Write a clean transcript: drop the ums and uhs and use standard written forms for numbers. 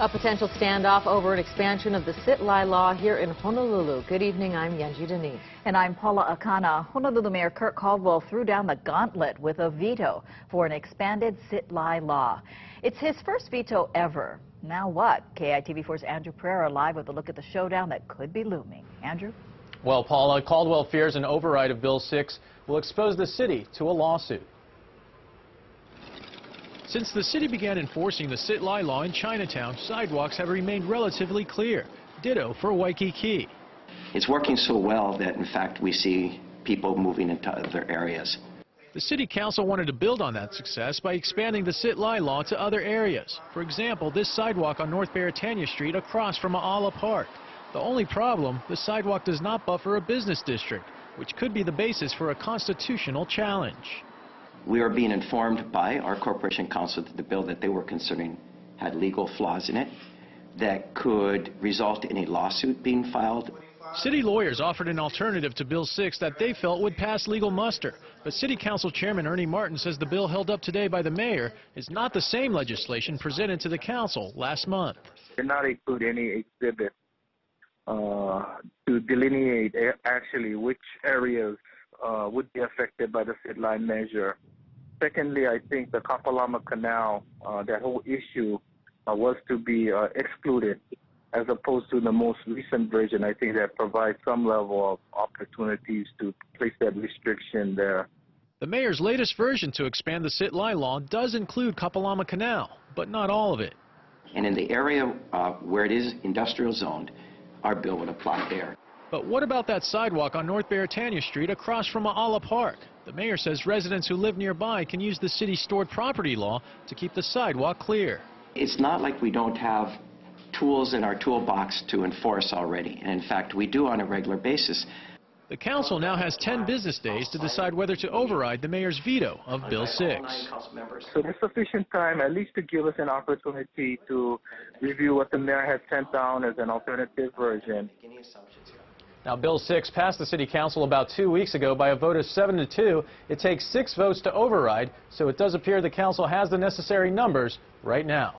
A potential standoff over an expansion of the sit-lie law here in Honolulu. Good evening, I'm Yenji Denise. And I'm Paula Akana. Honolulu Mayor Kurt Caldwell threw down the gauntlet with a veto for an expanded sit-lie law. It's his first veto ever. Now what? KITV4's Andrew Pereira live with a look at the showdown that could be looming. Andrew? Well, Paula, Caldwell fears an override of Bill 6 will expose the city to a lawsuit. Since the city began enforcing the sit-lie law in Chinatown, sidewalks have remained relatively clear. Ditto for Waikiki. It's working so well that, in fact, we see people moving into other areas. The city council wanted to build on that success by expanding the sit-lie law to other areas. For example, this sidewalk on North Beretania Street across from A'ala Park. The only problem, the sidewalk does not buffer a business district, which could be the basis for a constitutional challenge. We are being informed by our corporation counsel that the bill that they were considering had legal flaws in it that could result in a lawsuit being filed. City lawyers offered an alternative to Bill 6 that they felt would pass legal muster. But City Council Chairman Ernie Martin says the bill held up today by the mayor is not the same legislation presented to the council last month. Did not include any exhibit to delineate actually which areas would be affected by the sit-lie measure. Secondly, I think the Kapalama Canal, that whole issue was to be excluded, as opposed to the most recent version. I think that provides some level of opportunities to place that restriction there. The mayor's latest version to expand the sit-lie law does include Kapalama Canal, but not all of it. And in the area where it is industrial zoned, our bill would apply there. But what about that sidewalk on North Beretania Street across from A'ala Park? The mayor says residents who live nearby can use the city's stored property law to keep the sidewalk clear. It's not like we don't have tools in our toolbox to enforce already. And in fact, we do on a regular basis. The council now has 10 business days to decide whether to override the mayor's veto of Bill 6. So there's sufficient time at least to give us an opportunity to review what the mayor has sent down as an alternative version. Now, Bill 6 passed the city council about 2 weeks ago by a vote of 7-2. It takes 6 votes to override, so it does appear the council has the necessary numbers right now.